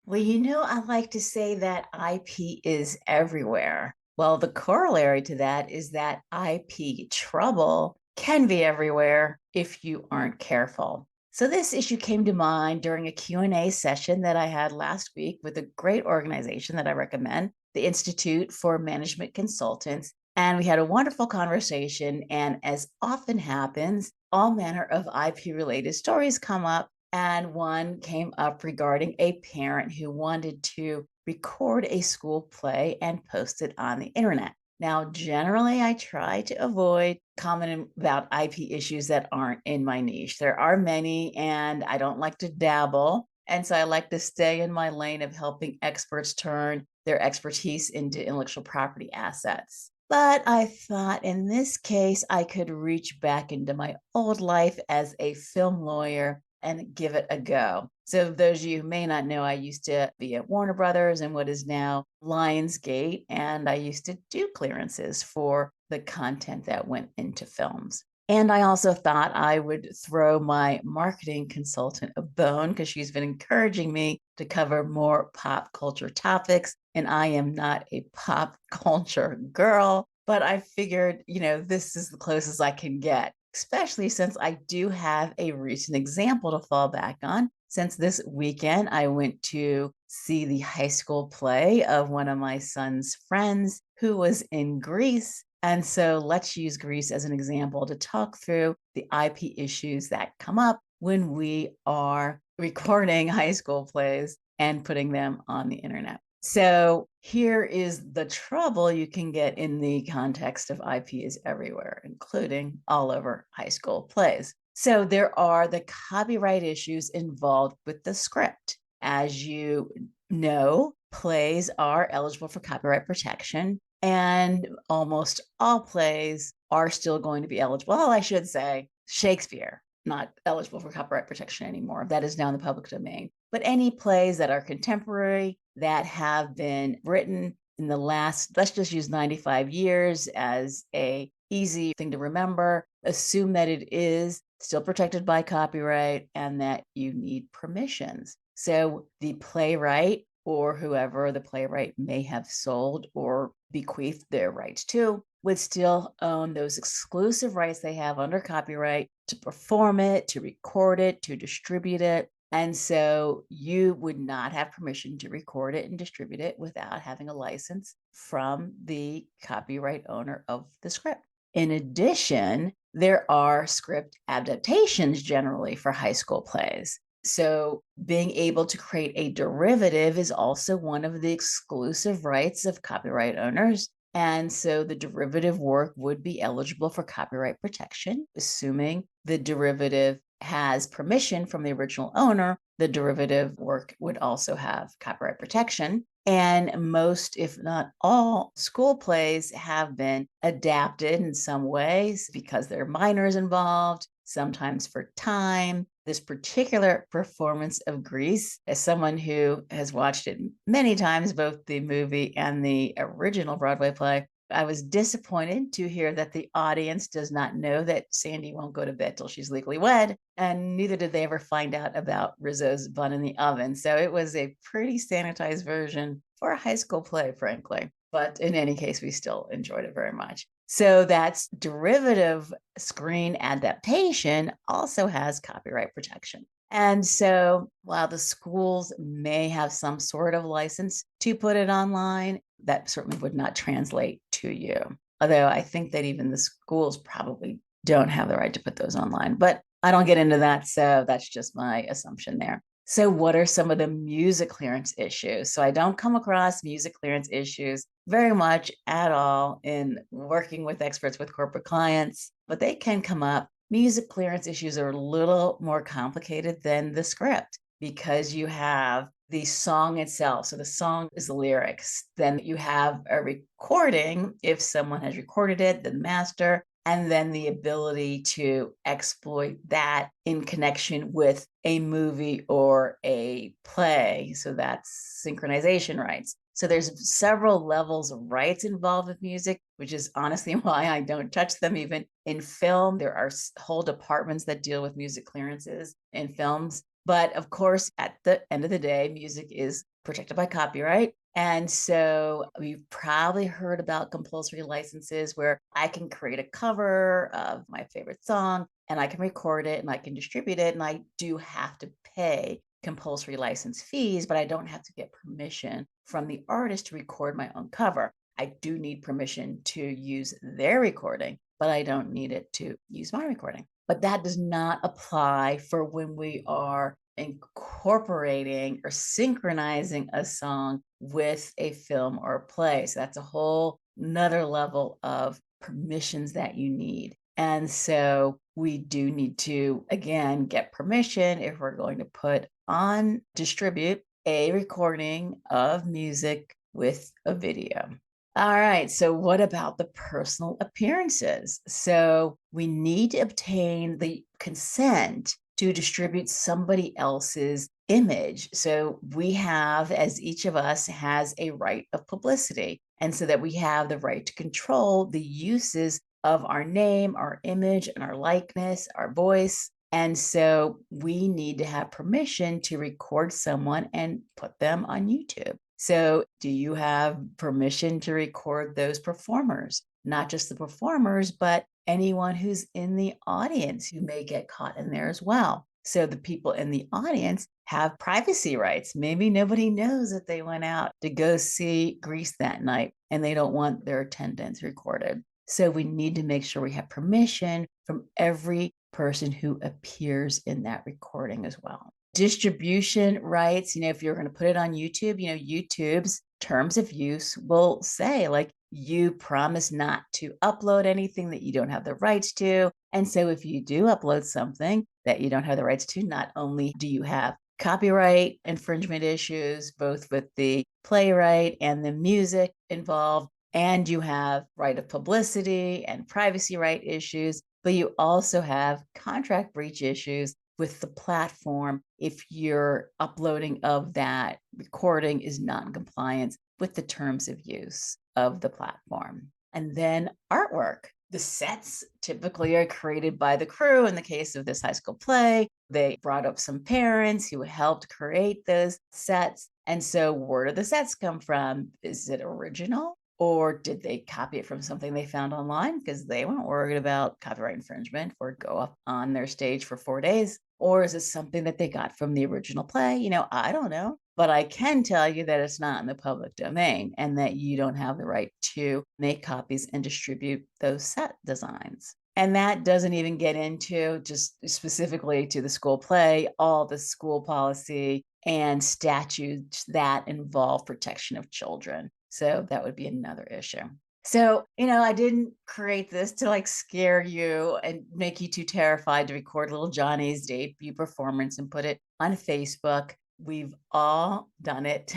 Well, I like to say that IP is everywhere. Well, the corollary to that is that IP trouble can be everywhere if you aren't careful. So this issue came to mind during a Q&A session that I had last week with a great organization that I recommend, the Institute for Management Consultants. And we had a wonderful conversation. And as often happens, all manner of IP related stories come up, and one came up regarding a parent who wanted to record a school play and post it on the internet. Now, generally, I try to avoid commenting about IP issues that aren't in my niche. There are many, and I don't like to dabble. And so I like to stay in my lane of helping experts turn their expertise into intellectual property assets. But I thought in this case, I could reach back into my old life as a film lawyer and give it a go. So, those of you who may not know, I used to be at Warner Brothers and what is now Lionsgate, and I used to do clearances for the content that went into films. And I also thought I would throw my marketing consultant a bone because she's been encouraging me to cover more pop culture topics. And I am not a pop culture girl, but I figured, this is the closest I can get, especially since I do have a recent example to fall back on. Since this weekend, I went to see the high school play of one of my son's friends who was in Greece. And so let's use Greece as an example to talk through the IP issues that come up when we are recording high school plays and putting them on the internet. So here is the trouble you can get in the context of IP is everywhere, including all over high school plays. So there are the copyright issues involved with the script. As you know, plays are eligible for copyright protection, and almost all plays are still going to be eligible. Well, I should say Shakespeare, not eligible for copyright protection anymore. That is now in the public domain. But any plays that are contemporary, that have been written in the last, let's just use 95 years as a easy thing to remember, assume that it is still protected by copyright and that you need permissions. So the playwright or whoever the playwright may have sold or bequeathed their rights to would still own those exclusive rights they have under copyright to perform it, to record it, to distribute it. And so you would not have permission to record it and distribute it without having a license from the copyright owner of the script. In addition, there are script adaptations generally for high school plays. So being able to create a derivative is also one of the exclusive rights of copyright owners. And so the derivative work would be eligible for copyright protection, assuming the derivative has permission from the original owner. The derivative work would also have copyright protection. And most, if not all, school plays have been adapted in some ways because there are minors involved, sometimes for time. This particular performance of Grease, as someone who has watched it many times, both the movie and the original Broadway play, I was disappointed to hear that the audience does not know that Sandy won't go to bed till she's legally wed, and neither did they ever find out about Rizzo's bun in the oven. So it was a pretty sanitized version for a high school play, frankly. But in any case, we still enjoyed it very much. So that's derivative screen adaptation also has copyright protection. And so while the schools may have some sort of license to put it online, that certainly would not translate to you. Although I think that even the schools probably don't have the right to put those online. But I don't get into that. So that's just my assumption there. So, what are some of the music clearance issues? So, I don't come across music clearance issues very much at all in working with experts with corporate clients, but they can come up. Music clearance issues are a little more complicated than the script because you have the song itself. So, the song is the lyrics. Then you have a recording. If someone has recorded it, the master, and then the ability to exploit that in connection with a movie or a play. So that's synchronization rights. So there's several levels of rights involved with music, which is honestly why I don't touch them. Even in film, there are whole departments that deal with music clearances in films. But of course, at the end of the day, music is protected by copyright. And so we've probably heard about compulsory licenses where I can create a cover of my favorite song and I can record it and I can distribute it. And I do have to pay compulsory license fees, but I don't have to get permission from the artist to record my own cover. I do need permission to use their recording, but I don't need it to use my recording. But that does not apply for when we are incorporating or synchronizing a song with a film or a play. So that's a whole another level of permissions that you need. And so we do need to, again, get permission if we're going to distribute a recording of music with a video. All right. So, what about the personal appearances? So, we need to obtain the consent to distribute somebody else's image. So, we have, as each of us has a right of publicity, and so that we have the right to control the uses of our name, our image, and our likeness, our voice. And so, we need to have permission to record someone and put them on YouTube. So, do you have permission to record those performers? Not just the performers, but anyone who's in the audience who may get caught in there as well. So, the people in the audience have privacy rights. Maybe nobody knows that they went out to go see Grease that night and they don't want their attendance recorded. So, we need to make sure we have permission from every person who appears in that recording as well. Distribution rights, if you're going to put it on YouTube, YouTube's terms of use will say, like, you promise not to upload anything that you don't have the rights to. And so if you do upload something that you don't have the rights to, not only do you have copyright infringement issues, both with the playwright and the music involved, and you have right of publicity and privacy right issues, but you also have contract breach issues with the platform if your uploading of that recording is not in compliance with the terms of use of the platform. And then artwork. The sets typically are created by the crew. In the case of this high school play, they brought up some parents who helped create those sets. And so where do the sets come from? Is it original? Or did they copy it from something they found online because they weren't worried about copyright infringement or go up on their stage for 4 days? Or is it something that they got from the original play? I don't know. But I can tell you that it's not in the public domain and that you don't have the right to make copies and distribute those set designs. And that doesn't even get into just specifically to the school play, all the school policy and statutes that involve protection of children. So that would be another issue. So, I didn't create this to scare you and make you too terrified to record little Johnny's debut performance and put it on Facebook. We've all done it,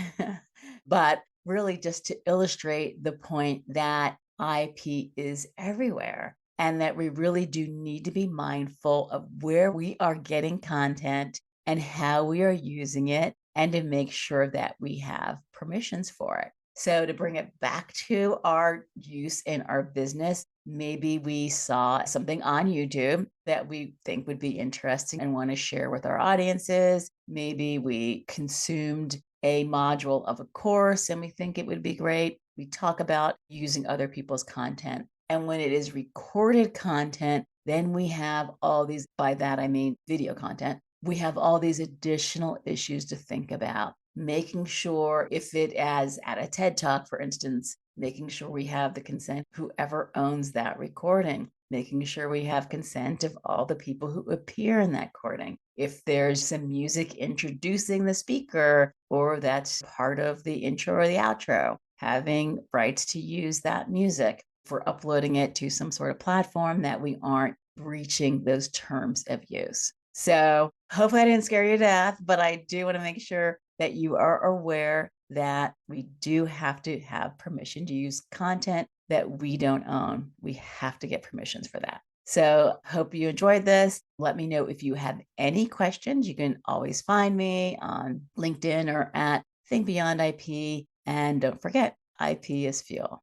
but really just to illustrate the point that IP is everywhere and that we really do need to be mindful of where we are getting content and how we are using it and to make sure that we have permissions for it. So to bring it back to our use in our business, maybe we saw something on YouTube that we think would be interesting and want to share with our audiences. Maybe we consumed a module of a course and we think it would be great. We talk about using other people's content. And when it is recorded content, then we have all these, by that I mean video content, we have all these additional issues to think about. Making sure if it as at a TED Talk, for instance, making sure we have the consent, whoever owns that recording, making sure we have consent of all the people who appear in that recording. If there's some music introducing the speaker, or that's part of the intro or the outro, having rights to use that music for uploading it to some sort of platform that we aren't breaching those terms of use. So hopefully I didn't scare you to death, but I do want to make sure that you are aware that we do have to have permission to use content that we don't own. We have to get permissions for that. So hope you enjoyed this. Let me know if you have any questions. You can always find me on LinkedIn or at Think Beyond IP. And don't forget, IP is fuel.